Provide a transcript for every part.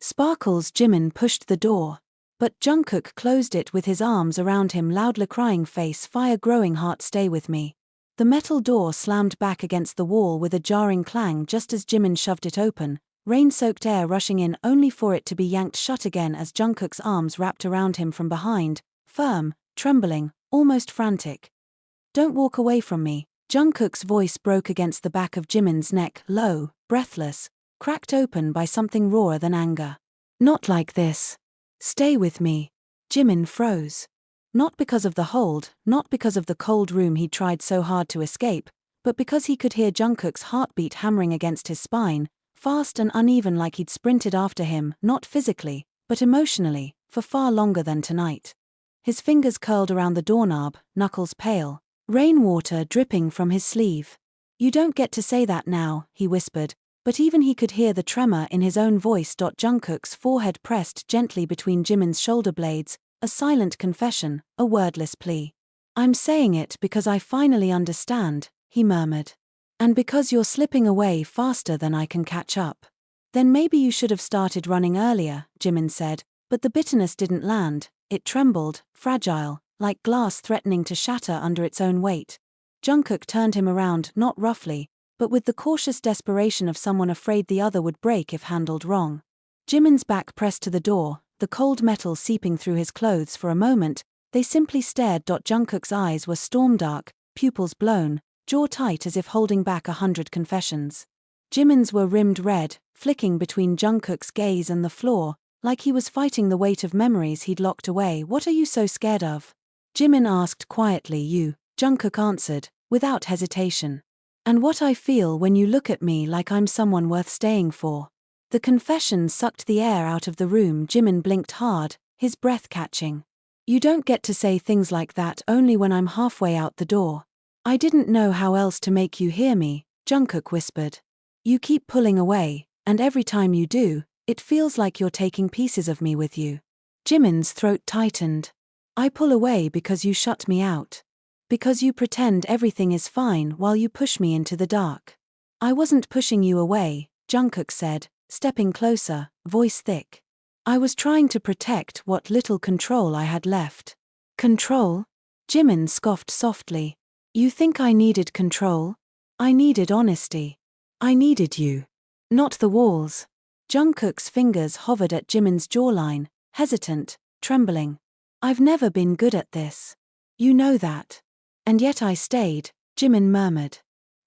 Sparkles. Jimin pushed the door. But Jungkook closed it with his arms around him, loudly crying, face fire, growing heart, stay with me. The metal door slammed back against the wall with a jarring clang just as Jimin shoved it open, rain-soaked air rushing in only for it to be yanked shut again as Jungkook's arms wrapped around him from behind, firm, trembling, almost frantic. Don't walk away from me. Jungkook's voice broke against the back of Jimin's neck, low, breathless, cracked open by something rawer than anger. Not like this. Stay with me. Jimin froze. Not because of the hold, not because of the cold room he tried so hard to escape, but because he could hear Jungkook's heartbeat hammering against his spine, fast and uneven, like he'd sprinted after him, not physically, but emotionally, for far longer than tonight. His fingers curled around the doorknob, knuckles pale, rainwater dripping from his sleeve. You don't get to say that now, he whispered, but even he could hear the tremor in his own voice. Jungkook's forehead pressed gently between Jimin's shoulder blades, a silent confession, a wordless plea. I'm saying it because I finally understand, he murmured. And because you're slipping away faster than I can catch up. Then maybe you should have started running earlier, Jimin said, but the bitterness didn't land. It trembled, fragile, like glass threatening to shatter under its own weight. Jungkook turned him around, not roughly, but with the cautious desperation of someone afraid the other would break if handled wrong. Jimin's back pressed to the door, the cold metal seeping through his clothes. For a moment, they simply stared. Jungkook's eyes were storm-dark, pupils blown, jaw tight as if holding back 100 confessions. Jimin's were rimmed red, flicking between Jungkook's gaze and the floor, like he was fighting the weight of memories he'd locked away. What are you so scared of? Jimin asked quietly. You, Jungkook answered, without hesitation. And what I feel when you look at me like I'm someone worth staying for. The confession sucked the air out of the room. Jimin blinked hard, his breath catching. You don't get to say things like that only when I'm halfway out the door. I didn't know how else to make you hear me, Jungkook whispered. You keep pulling away, and every time you do, it feels like you're taking pieces of me with you. Jimin's throat tightened. I pull away because you shut me out. Because you pretend everything is fine while you push me into the dark. I wasn't pushing you away, Jungkook said, stepping closer, voice thick. I was trying to protect what little control I had left. Control? Jimin scoffed softly. You think I needed control? I needed honesty. I needed you. Not the walls. Jungkook's fingers hovered at Jimin's jawline, hesitant, trembling. I've never been good at this. You know that. And yet I stayed, Jimin murmured.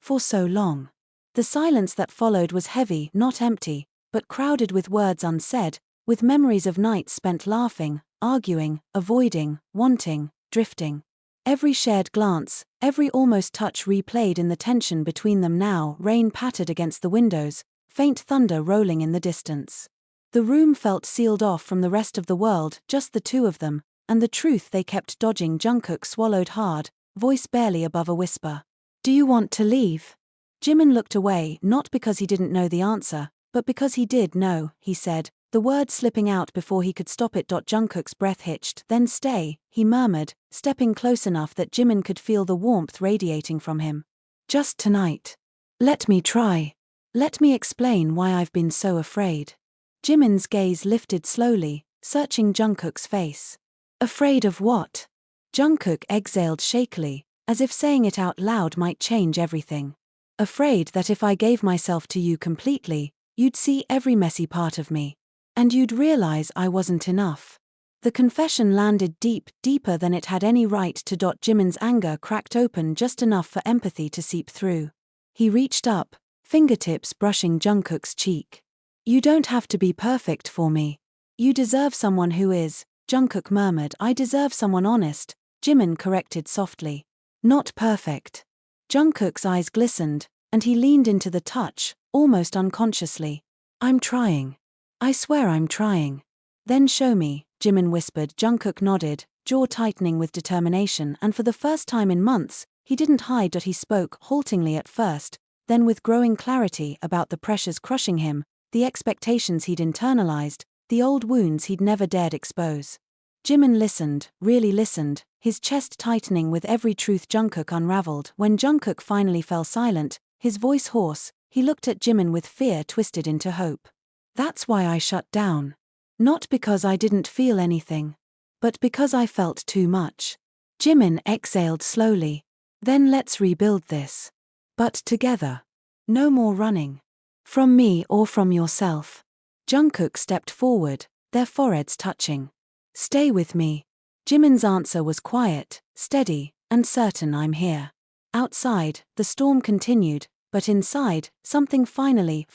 For so long. The silence that followed was heavy, not empty, but crowded with words unsaid, with memories of nights spent laughing, arguing, avoiding, wanting, drifting. Every shared glance, every almost touch replayed in the tension between them now. Rain pattered against the windows, faint thunder rolling in the distance. The room felt sealed off from the rest of the world, just the two of them, and the truth they kept dodging. Jungkook swallowed hard, voice barely above a whisper. Do you want to leave? Jimin looked away, not because he didn't know the answer, but because he did know, he said, the word slipping out before he could stop it. Jungkook's breath hitched. Then stay, he murmured, stepping close enough that Jimin could feel the warmth radiating from him. Just tonight. Let me try. Let me explain why I've been so afraid. Jimin's gaze lifted slowly, searching Jungkook's face. Afraid of what? Jungkook exhaled shakily, as if saying it out loud might change everything. Afraid that if I gave myself to you completely, you'd see every messy part of me. And you'd realize I wasn't enough. The confession landed deep, deeper than it had any right to. Jimin's anger cracked open just enough for empathy to seep through. He reached up, fingertips brushing Jungkook's cheek. You don't have to be perfect for me. You deserve someone who is, Jungkook murmured. I deserve someone honest, Jimin corrected softly. Not perfect. Jungkook's eyes glistened, and he leaned into the touch, almost unconsciously. I'm trying. I swear I'm trying. Then show me, Jimin whispered. Jungkook nodded, jaw tightening with determination, and for the first time in months, he didn't hide. He spoke, haltingly at first, then with growing clarity about the pressures crushing him, the expectations he'd internalized, the old wounds he'd never dared expose. Jimin listened, really listened, his chest tightening with every truth Jungkook unraveled. When Jungkook finally fell silent, his voice hoarse, he looked at Jimin with fear twisted into hope. That's why I shut down. Not because I didn't feel anything, but because I felt too much. Jimin exhaled slowly. Then let's rebuild this. But together. No more running. From me or from yourself. Jungkook stepped forward, their foreheads touching. Stay with me. Jimin's answer was quiet, steady, and certain. I'm here. Outside, the storm continued, but inside, something finally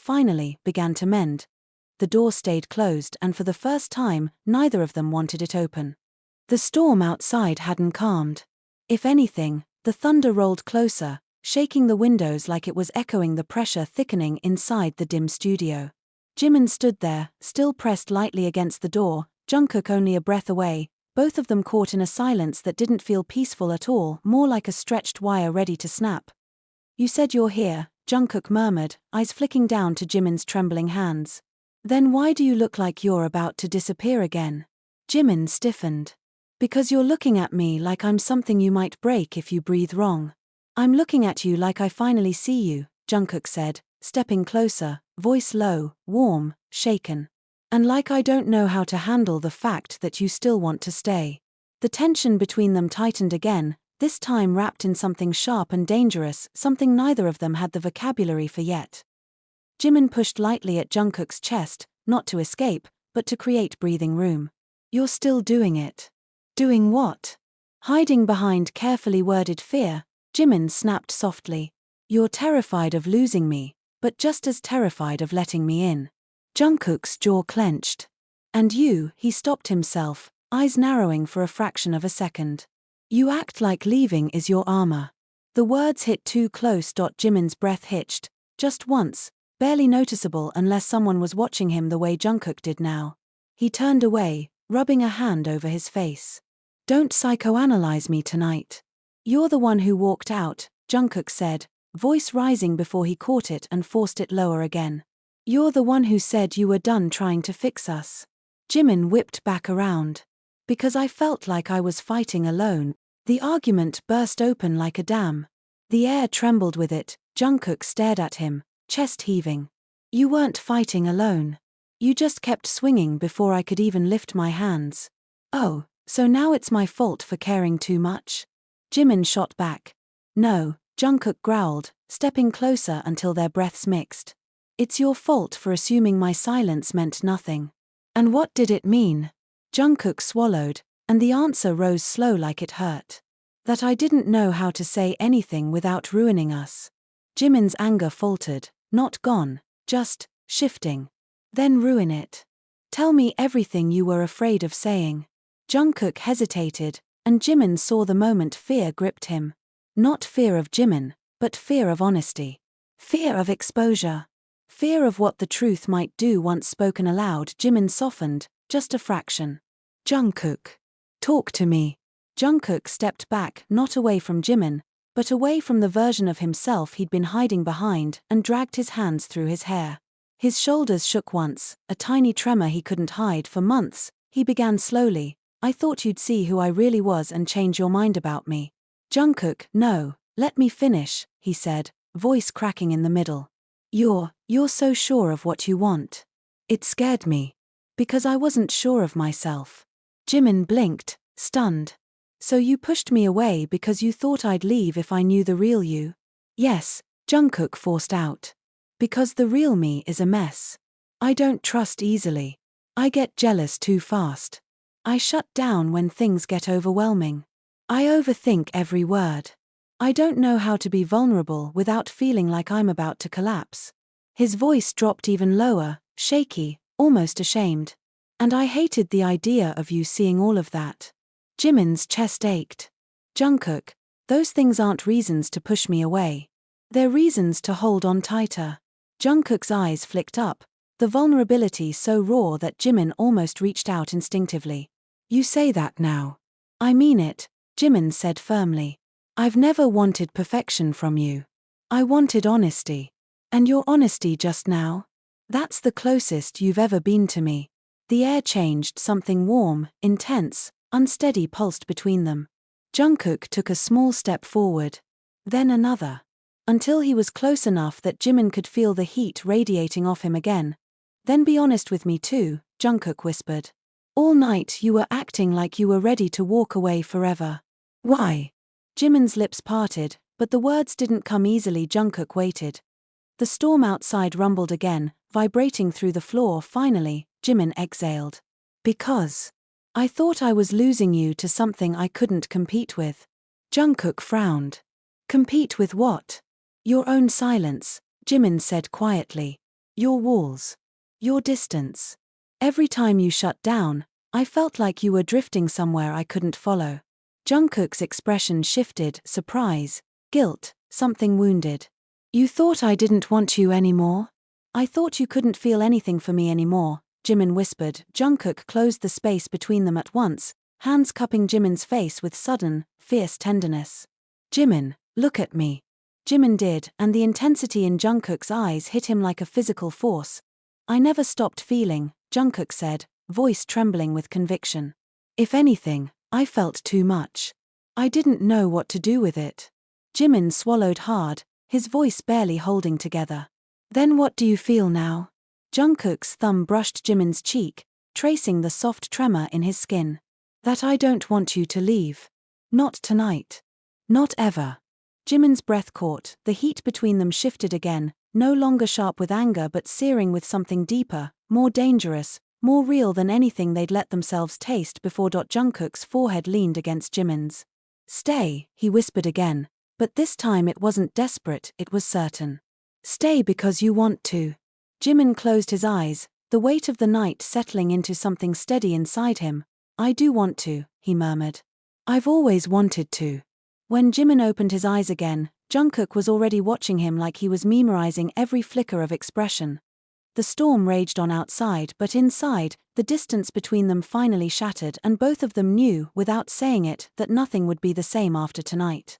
began to mend. The door stayed closed, and for the first time, neither of them wanted it open. The storm outside hadn't calmed. If anything, the thunder rolled closer, shaking the windows like it was echoing the pressure thickening inside the dim studio. Jimin stood there, still pressed lightly against the door, Jungkook only a breath away, both of them caught in a silence that didn't feel peaceful at all, more like a stretched wire ready to snap. You said you're here, Jungkook murmured, eyes flicking down to Jimin's trembling hands. Then why do you look like you're about to disappear again? Jimin stiffened. Because you're looking at me like I'm something you might break if you breathe wrong. I'm looking at you like I finally see you, Jungkook said, stepping closer, voice low, warm, shaken. And like I don't know how to handle the fact that you still want to stay. The tension between them tightened again, this time wrapped in something sharp and dangerous, something neither of them had the vocabulary for yet. Jimin pushed lightly at Jungkook's chest, not to escape, but to create breathing room. You're still doing it. Doing what? Hiding behind carefully worded fear, Jimin snapped softly. You're terrified of losing me, but just as terrified of letting me in. Jungkook's jaw clenched. And you, he stopped himself, eyes narrowing for a fraction of a second. You act like leaving is your armor. The words hit too close. Jimin's breath hitched, just once, barely noticeable unless someone was watching him the way Jungkook did now. He turned away, rubbing a hand over his face. Don't psychoanalyze me tonight. You're the one who walked out, Jungkook said, voice rising before he caught it and forced it lower again. You're the one who said you were done trying to fix us. Jimin whipped back around. Because I felt like I was fighting alone. The argument burst open like a dam. The air trembled with it. Jungkook stared at him, chest heaving. You weren't fighting alone. You just kept swinging before I could even lift my hands. Oh, so now it's my fault for caring too much? Jimin shot back. No, Jungkook growled, stepping closer until their breaths mixed. It's your fault for assuming my silence meant nothing. And what did it mean? Jungkook swallowed, and the answer rose slow like it hurt. That I didn't know how to say anything without ruining us. Jimin's anger faltered, not gone, just shifting. Then ruin it. Tell me everything you were afraid of saying. Jungkook hesitated, and Jimin saw the moment fear gripped him. Not fear of Jimin, but fear of honesty. Fear of exposure. Fear of what the truth might do once spoken aloud. Jimin softened, just a fraction. Jungkook. Talk to me. Jungkook stepped back, not away from Jimin, but away from the version of himself he'd been hiding behind, and dragged his hands through his hair. His shoulders shook once, a tiny tremor he couldn't hide for months. He began slowly. I thought you'd see who I really was and change your mind about me. Jungkook, no, let me finish, he said, voice cracking in the middle. You're so sure of what you want. It scared me. Because I wasn't sure of myself. Jimin blinked, stunned. So you pushed me away because you thought I'd leave if I knew the real you? Yes, Jungkook forced out. Because the real me is a mess. I don't trust easily. I get jealous too fast. I shut down when things get overwhelming. I overthink every word. I don't know how to be vulnerable without feeling like I'm about to collapse. His voice dropped even lower, shaky, almost ashamed. And I hated the idea of you seeing all of that. Jimin's chest ached. Jungkook, those things aren't reasons to push me away. They're reasons to hold on tighter. Jungkook's eyes flicked up, the vulnerability so raw that Jimin almost reached out instinctively. You say that now. I mean it, Jimin said firmly. I've never wanted perfection from you. I wanted honesty. And your honesty just now? That's the closest you've ever been to me. The air changed, something warm, intense, unsteady pulsed between them. Jungkook took a small step forward. Then another. Until he was close enough that Jimin could feel the heat radiating off him again. Then be honest with me too, Jungkook whispered. All night you were acting like you were ready to walk away forever. Why? Jimin's lips parted, but the words didn't come easily. Jungkook waited. The storm outside rumbled again, vibrating through the floor. Finally, Jimin exhaled. Because I thought I was losing you to something I couldn't compete with. Jungkook frowned. Compete with what? Your own silence, Jimin said quietly. Your walls. Your distance. Every time you shut down, I felt like you were drifting somewhere I couldn't follow. Jungkook's expression shifted, surprise, guilt, something wounded. You thought I didn't want you anymore? I thought you couldn't feel anything for me anymore, Jimin whispered. Jungkook closed the space between them at once, hands cupping Jimin's face with sudden, fierce tenderness. Jimin, look at me. Jimin did, and the intensity in Jungkook's eyes hit him like a physical force. I never stopped feeling, Jungkook said, voice trembling with conviction. If anything, I felt too much. I didn't know what to do with it. Jimin swallowed hard, his voice barely holding together. Then what do you feel now? Jungkook's thumb brushed Jimin's cheek, tracing the soft tremor in his skin. That I don't want you to leave. Not tonight. Not ever. Jimin's breath caught, the heat between them shifted again, no longer sharp with anger but searing with something deeper, more dangerous, more real than anything they'd let themselves taste before. Jungkook's forehead leaned against Jimin's. Stay, he whispered again, but this time it wasn't desperate, it was certain. Stay because you want to. Jimin closed his eyes, the weight of the night settling into something steady inside him. I do want to, he murmured. I've always wanted to. When Jimin opened his eyes again, Jungkook was already watching him like he was memorizing every flicker of expression. The storm raged on outside, but inside, the distance between them finally shattered, and both of them knew, without saying it, that nothing would be the same after tonight.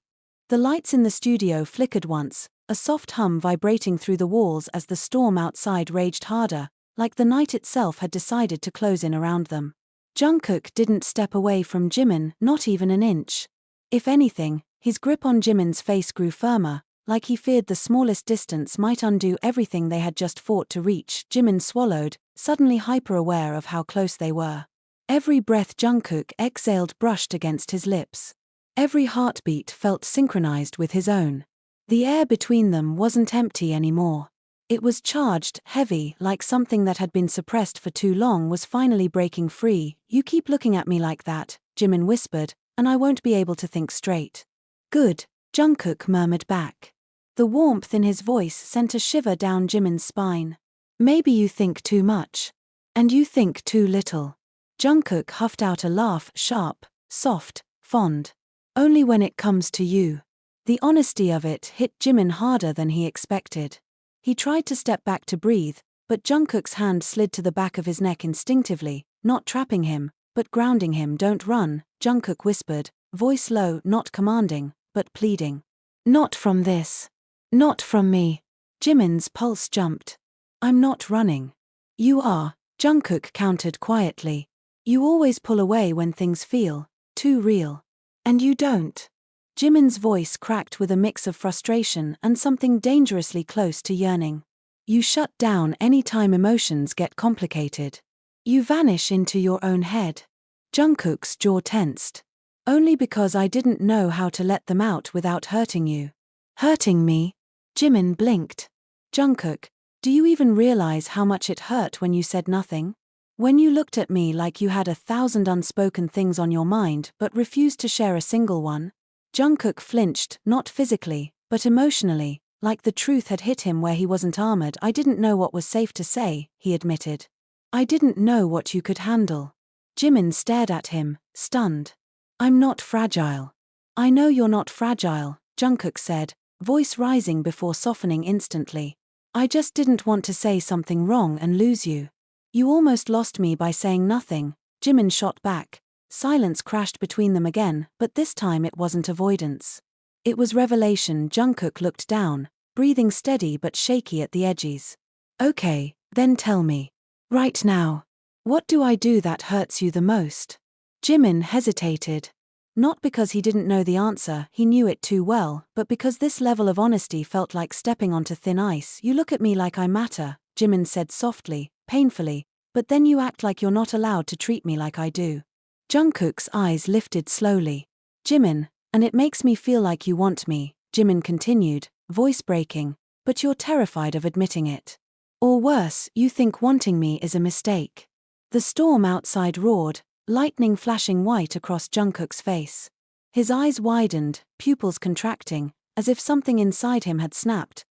The lights in the studio flickered once, a soft hum vibrating through the walls as the storm outside raged harder, like the night itself had decided to close in around them. Jungkook didn't step away from Jimin, not even an inch. If anything, his grip on Jimin's face grew firmer, like he feared the smallest distance might undo everything they had just fought to reach. Jimin swallowed, suddenly hyper-aware of how close they were. Every breath Jungkook exhaled brushed against his lips. Every heartbeat felt synchronized with his own. The air between them wasn't empty anymore. It was charged, heavy, like something that had been suppressed for too long was finally breaking free. You keep looking at me like that, Jimin whispered, and I won't be able to think straight. Good, Jungkook murmured back. The warmth in his voice sent a shiver down Jimin's spine. Maybe you think too much. And you think too little. Jungkook huffed out a laugh, sharp, soft, fond. Only when it comes to you. The honesty of it hit Jimin harder than he expected. He tried to step back to breathe, but Jungkook's hand slid to the back of his neck instinctively, not trapping him, but grounding him. Don't run, Jungkook whispered, voice low, not commanding, but pleading. Not from this. Not from me. Jimin's pulse jumped. I'm not running. You are, Jungkook countered quietly. You always pull away when things feel too real. And you don't. Jimin's voice cracked with a mix of frustration and something dangerously close to yearning. You shut down any time emotions get complicated. You vanish into your own head. Jungkook's jaw tensed. Only because I didn't know how to let them out without hurting you. Hurting me? Jimin blinked. Jungkook, do you even realize how much it hurt when you said nothing? When you looked at me like you had 1,000 unspoken things on your mind but refused to share a single one? Jungkook flinched, not physically, but emotionally, like the truth had hit him where he wasn't armored. I didn't know what was safe to say, he admitted. I didn't know what you could handle. Jimin stared at him, stunned. I'm not fragile. I know you're not fragile, Jungkook said, voice rising before softening instantly. I just didn't want to say something wrong and lose you. You almost lost me by saying nothing, Jimin shot back. Silence crashed between them again, but this time it wasn't avoidance. It was revelation. Jungkook looked down, breathing steady but shaky at the edges. Okay, then tell me. Right now. What do I do that hurts you the most? Jimin hesitated. Not because he didn't know the answer, he knew it too well, but because this level of honesty felt like stepping onto thin ice. You look at me like I matter, Jimin said softly, painfully, but then you act like you're not allowed to treat me like I do. Jungkook's eyes lifted slowly. Jimin, and it makes me feel like you want me, Jimin continued, voice breaking, but you're terrified of admitting it. Or worse, you think wanting me is a mistake. The storm outside roared, lightning flashing white across Jungkook's face. His eyes widened, pupils contracting, as if something inside him had snapped.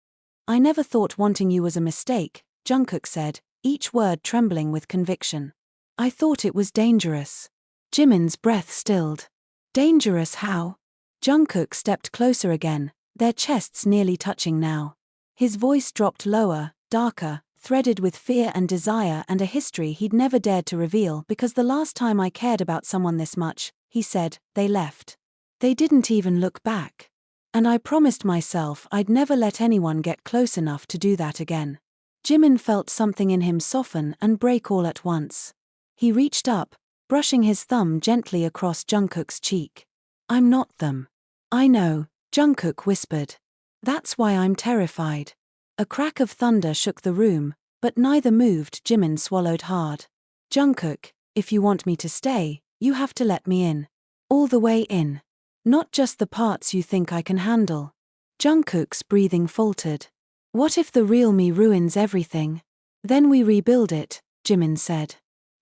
I never thought wanting you was a mistake, Jungkook said, each word trembling with conviction. I thought it was dangerous. Jimin's breath stilled. Dangerous how? Jungkook stepped closer again, their chests nearly touching now. His voice dropped lower, darker, threaded with fear and desire and a history he'd never dared to reveal because the last time I cared about someone this much, he said, they left. They didn't even look back. And I promised myself I'd never let anyone get close enough to do that again. Jimin felt something in him soften and break all at once. He reached up, brushing his thumb gently across Jungkook's cheek. I'm not them. I know, Jungkook whispered. That's why I'm terrified. A crack of thunder shook the room, but neither moved. Jimin swallowed hard. Jungkook, if you want me to stay, you have to let me in. All the way in. Not just the parts you think I can handle. Jungkook's breathing faltered. What if the real me ruins everything? Then we rebuild it, Jimin said.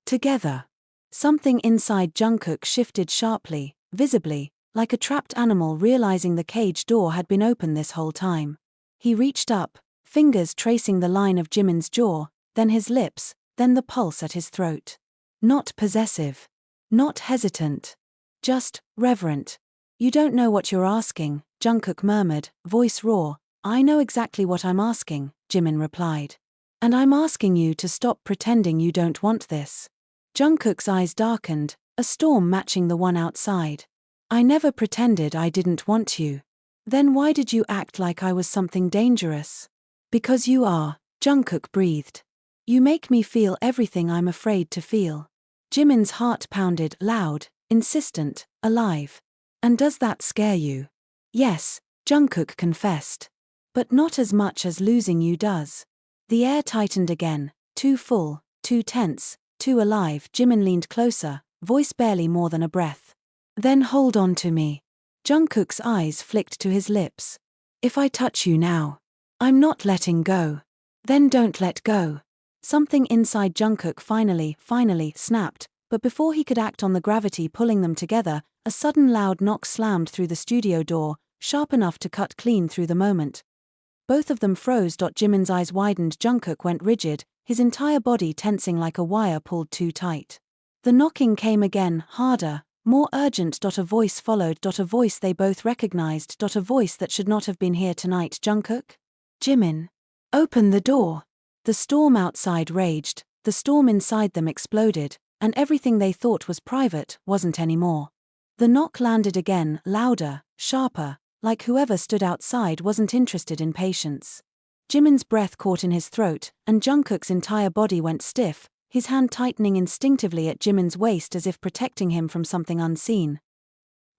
Together. Something inside Jungkook shifted sharply, visibly, like a trapped animal realizing the cage door had been open this whole time. He reached up, fingers tracing the line of Jimin's jaw, then his lips, then the pulse at his throat. Not possessive. Not hesitant. Just reverent. You don't know what you're asking, Jungkook murmured, voice raw. I know exactly what I'm asking, Jimin replied. And I'm asking you to stop pretending you don't want this. Jungkook's eyes darkened, a storm matching the one outside. I never pretended I didn't want you. Then why did you act like I was something dangerous? Because you are, Jungkook breathed. You make me feel everything I'm afraid to feel. Jimin's heart pounded, loud, insistent, alive. And does that scare you? Yes, Jungkook confessed. But not as much as losing you does. The air tightened again, too full, too tense, too alive. Jimin leaned closer, voice barely more than a breath. Then hold on to me. Jungkook's eyes flicked to his lips. If I touch you now, I'm not letting go. Then don't let go. Something inside Jungkook finally snapped, but before he could act on the gravity pulling them together, a sudden loud knock slammed through the studio door, sharp enough to cut clean through the moment. Both of them froze. Jimin's eyes widened. Jungkook went rigid, his entire body tensing like a wire pulled too tight. The knocking came again, harder, more urgent. A voice followed. A voice they both recognized. A voice that should not have been here tonight. Jungkook? Jimin. Open the door. The storm outside raged, the storm inside them exploded, and everything they thought was private wasn't anymore. The knock landed again, louder, sharper, like whoever stood outside wasn't interested in patience. Jimin's breath caught in his throat, and Jungkook's entire body went stiff, his hand tightening instinctively at Jimin's waist as if protecting him from something unseen.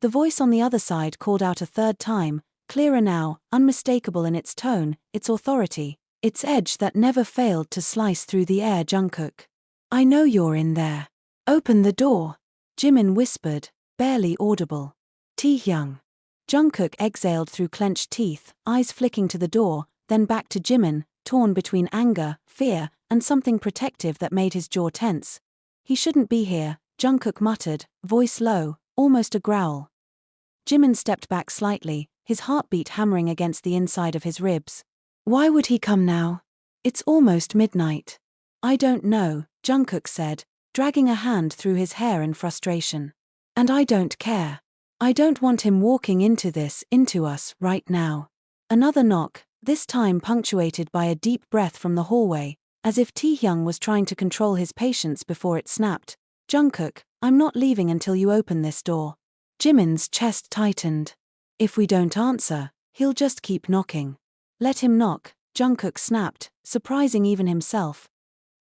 The voice on the other side called out a third time, clearer now, unmistakable in its tone, its authority, its edge that never failed to slice through the air. Jungkook. I know you're in there. Open the door. Jimin whispered, barely audible. Taehyung. Jungkook exhaled through clenched teeth, eyes flicking to the door, then back to Jimin, torn between anger, fear, and something protective that made his jaw tense. He shouldn't be here, Jungkook muttered, voice low, almost a growl. Jimin stepped back slightly, his heartbeat hammering against the inside of his ribs. Why would he come now? It's almost midnight. I don't know, Jungkook said, dragging a hand through his hair in frustration. And I don't care. I don't want him walking into us, right now. Another knock, this time punctuated by a deep breath from the hallway, as if Taehyung was trying to control his patience before it snapped. Jungkook, I'm not leaving until you open this door. Jimin's chest tightened. If we don't answer, he'll just keep knocking. Let him knock, Jungkook snapped, surprising even himself.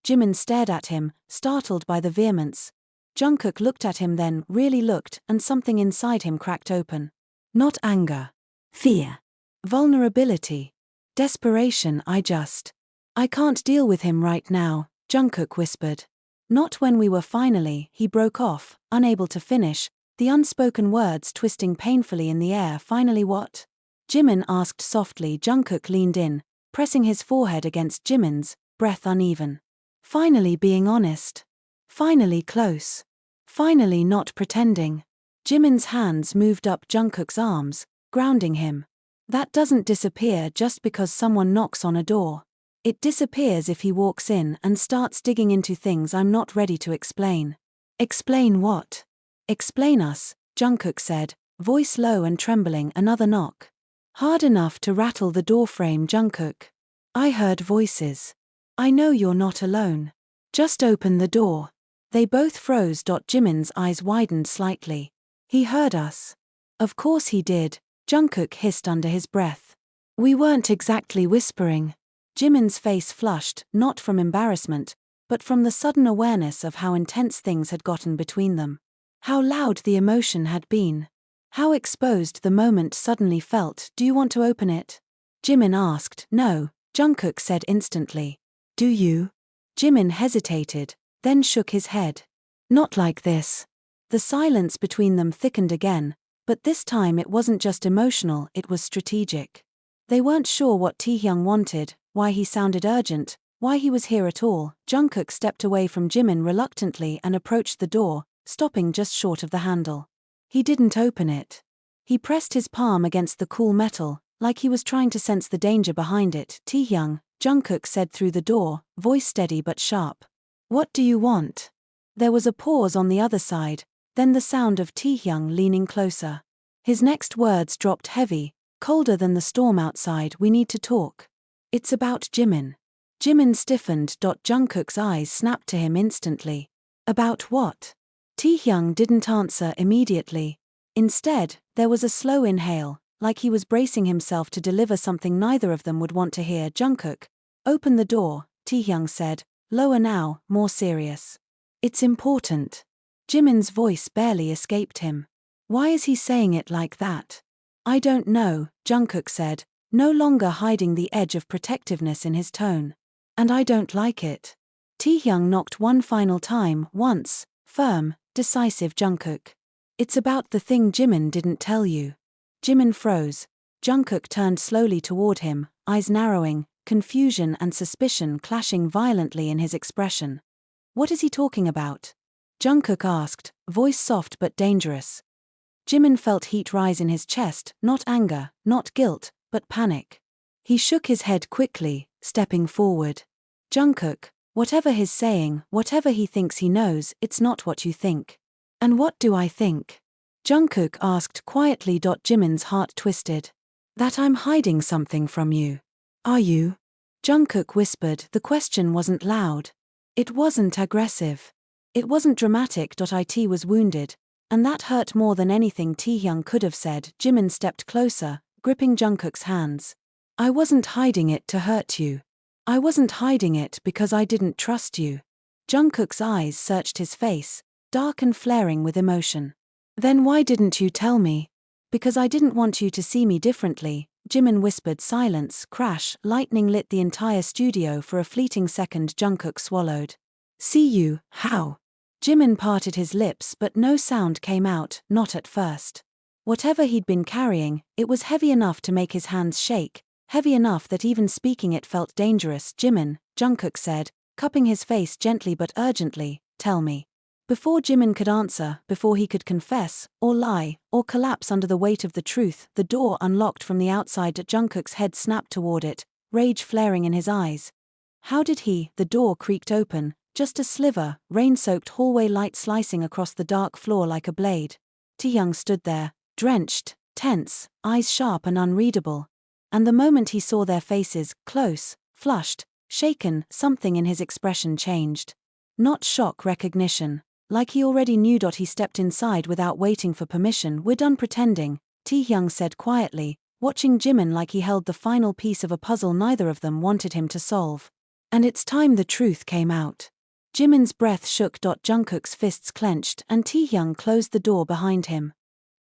Jimin stared at him, startled by the vehemence. Jungkook looked at him, then really looked, and something inside him cracked open. Not anger. Fear. Vulnerability. Desperation. I can't deal with him right now, Jungkook whispered. Not when we were finally, he broke off, unable to finish, the unspoken words twisting painfully in the air. Finally what? Jimin asked softly. Jungkook leaned in, pressing his forehead against Jimin's, breath uneven. Finally being honest. Finally close. Finally not pretending. Jimin's hands moved up Jungkook's arms, grounding him. That doesn't disappear just because someone knocks on a door. It disappears if he walks in and starts digging into things I'm not ready to explain. Explain what? Explain us, Jungkook said, voice low and trembling. Another knock. Hard enough to rattle the doorframe. Jungkook. I heard voices. I know you're not alone. Just open the door. They both froze. Jimin's eyes widened slightly. He heard us. Of course he did, Jungkook hissed under his breath. We weren't exactly whispering. Jimin's face flushed, not from embarrassment, but from the sudden awareness of how intense things had gotten between them. How loud the emotion had been. How exposed the moment suddenly felt. Do you want to open it? Jimin asked. No, Jungkook said instantly. Do you? Jimin hesitated, then shook his head. Not like this. The silence between them thickened again, but this time it wasn't just emotional, it was strategic. They weren't sure what Taehyung wanted, why he sounded urgent, why he was here at all. Jungkook stepped away from Jimin reluctantly and approached the door, stopping just short of the handle. He didn't open it. He pressed his palm against the cool metal, like he was trying to sense the danger behind it. Taehyung, Jungkook said through the door, voice steady but sharp. What do you want? There was a pause on the other side, then the sound of Taehyung leaning closer. His next words dropped heavy, colder than the storm outside. We need to talk. It's about Jimin. Jimin stiffened. Jungkook's eyes snapped to him instantly. About what? Taehyung didn't answer immediately. Instead, there was a slow inhale, like he was bracing himself to deliver something neither of them would want to hear. Jungkook. Open the door, Taehyung said, lower now, more serious. It's important. Jimin's voice barely escaped him. Why is he saying it like that? I don't know, Jungkook said, no longer hiding the edge of protectiveness in his tone. And I don't like it. Taehyung knocked one final time, once, firm, decisive. Jungkook. It's about the thing Jimin didn't tell you. Jimin froze. Jungkook turned slowly toward him, eyes narrowing, confusion and suspicion clashing violently in his expression. What is he talking about? Jungkook asked, voice soft but dangerous. Jimin felt heat rise in his chest, not anger, not guilt, but panic. He shook his head quickly, stepping forward. Jungkook, whatever he's saying, whatever he thinks he knows, it's not what you think. And what do I think? Jungkook asked quietly. Jimin's heart twisted. That I'm hiding something from you. Are you? Jungkook whispered. The question wasn't loud. It wasn't aggressive. It wasn't dramatic. It was wounded. And that hurt more than anything Taehyung could have said. Jimin stepped closer, gripping Jungkook's hands. I wasn't hiding it to hurt you. I wasn't hiding it because I didn't trust you. Jungkook's eyes searched his face, dark and flaring with emotion. Then why didn't you tell me? Because I didn't want you to see me differently, Jimin whispered. Silence, crash, lightning lit the entire studio for a fleeting second. Jungkook swallowed. See you, how? Jimin parted his lips but no sound came out, not at first. Whatever he'd been carrying, it was heavy enough to make his hands shake, heavy enough that even speaking it felt dangerous. Jimin, Jungkook said, cupping his face gently but urgently, tell me. Before Jimin could answer, before he could confess, or lie, or collapse under the weight of the truth, the door unlocked from the outside. Jungkook's head snapped toward it, rage flaring in his eyes. How did he? The door creaked open, just a sliver, rain-soaked hallway light slicing across the dark floor like a blade. Taehyung stood there, drenched, tense, eyes sharp and unreadable. And the moment he saw their faces, close, flushed, shaken, something in his expression changed. Not shock, recognition. Like he already knew. He stepped inside without waiting for permission. We're done pretending, Taehyung said quietly, watching Jimin like he held the final piece of a puzzle neither of them wanted him to solve. And it's time the truth came out. Jimin's breath shook. Jungkook's fists clenched and Taehyung closed the door behind him.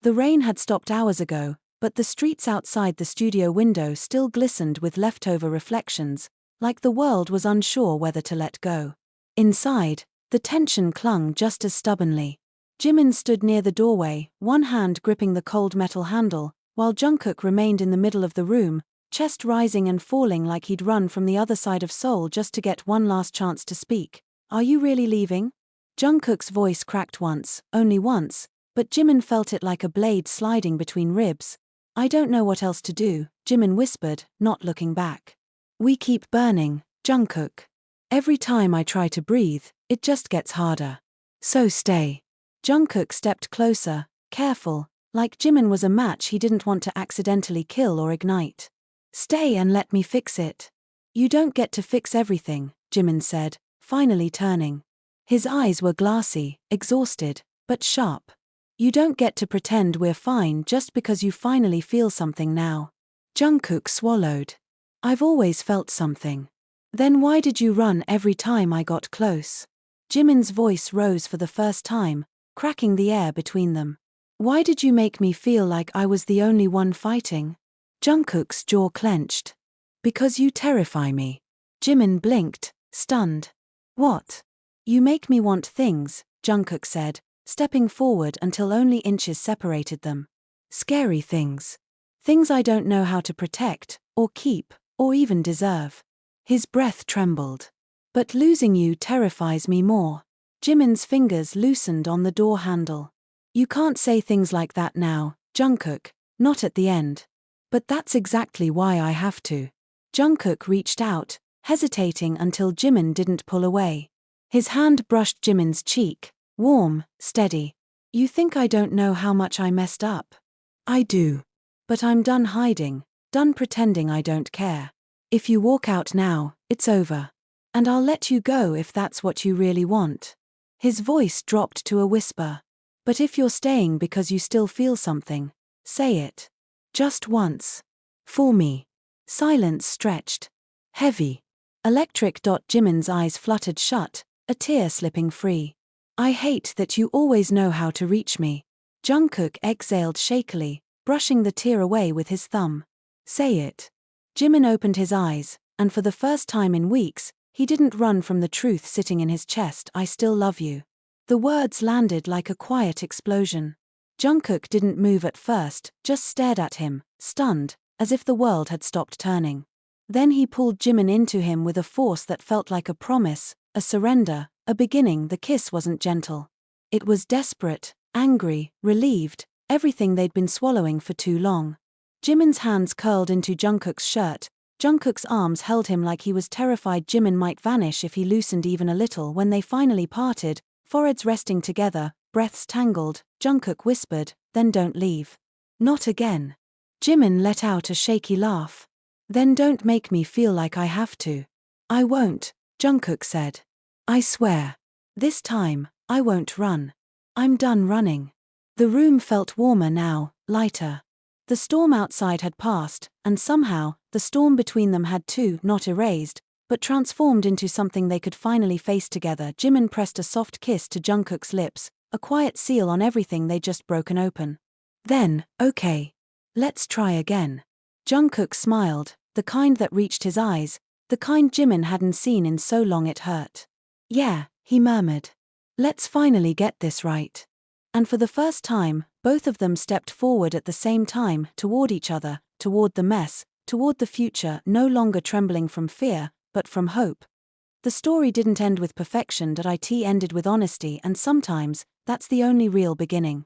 The rain had stopped hours ago, but the streets outside the studio window still glistened with leftover reflections, like the world was unsure whether to let go. Inside, the tension clung just as stubbornly. Jimin stood near the doorway, one hand gripping the cold metal handle, while Jungkook remained in the middle of the room, chest rising and falling like he'd run from the other side of Seoul just to get one last chance to speak. Are you really leaving? Jungkook's voice cracked once, only once, but Jimin felt it like a blade sliding between ribs. I don't know what else to do, Jimin whispered, not looking back. We keep burning, Jungkook. Every time I try to breathe, it just gets harder. So stay. Jungkook stepped closer, careful, like Jimin was a match he didn't want to accidentally kill or ignite. Stay and let me fix it. You don't get to fix everything, Jimin said, finally turning. His eyes were glassy, exhausted, but sharp. You don't get to pretend we're fine just because you finally feel something now. Jungkook swallowed. I've always felt something. Then why did you run every time I got close? Jimin's voice rose for the first time, cracking the air between them. Why did you make me feel like I was the only one fighting? Jungkook's jaw clenched. Because you terrify me. Jimin blinked, stunned. What? You make me want things, Jungkook said, stepping forward until only inches separated them. Scary things. Things I don't know how to protect, or keep, or even deserve. His breath trembled. But losing you terrifies me more. Jimin's fingers loosened on the door handle. You can't say things like that now, Jungkook, not at the end. But that's exactly why I have to. Jungkook reached out, hesitating until Jimin didn't pull away. His hand brushed Jimin's cheek, warm, steady. You think I don't know how much I messed up? I do. But I'm done hiding, done pretending I don't care. If you walk out now, it's over. And I'll let you go if that's what you really want. His voice dropped to a whisper. But if you're staying because you still feel something, say it. Just once. For me. Silence stretched. Heavy. Electric. Jimin's eyes fluttered shut, a tear slipping free. I hate that you always know how to reach me. Jungkook exhaled shakily, brushing the tear away with his thumb. Say it. Jimin opened his eyes, and for the first time in weeks, he didn't run from the truth sitting in his chest. I still love you. The words landed like a quiet explosion. Jungkook didn't move at first, just stared at him, stunned, as if the world had stopped turning. Then he pulled Jimin into him with a force that felt like a promise, a surrender, a beginning. The kiss wasn't gentle. It was desperate, angry, relieved, everything they'd been swallowing for too long. Jimin's hands curled into Jungkook's shirt. Jungkook's arms held him like he was terrified Jimin might vanish if he loosened even a little. When they finally parted, foreheads resting together, breaths tangled, Jungkook whispered, then don't leave. Not again. Jimin let out a shaky laugh. Then don't make me feel like I have to. I won't, Jungkook said. I swear. This time, I won't run. I'm done running. The room felt warmer now, lighter. The storm outside had passed, and somehow, the storm between them had too, not erased, but transformed into something they could finally face together. Jimin pressed a soft kiss to Jungkook's lips, a quiet seal on everything they'd just broken open. Then, okay. Let's try again. Jungkook smiled, the kind that reached his eyes, the kind Jimin hadn't seen in so long it hurt. Yeah, he murmured. Let's finally get this right. And for the first time, both of them stepped forward at the same time, toward each other, toward the mess, toward the future, no longer trembling from fear, but from hope. The story didn't end with perfection. It ended with honesty, and sometimes, that's the only real beginning.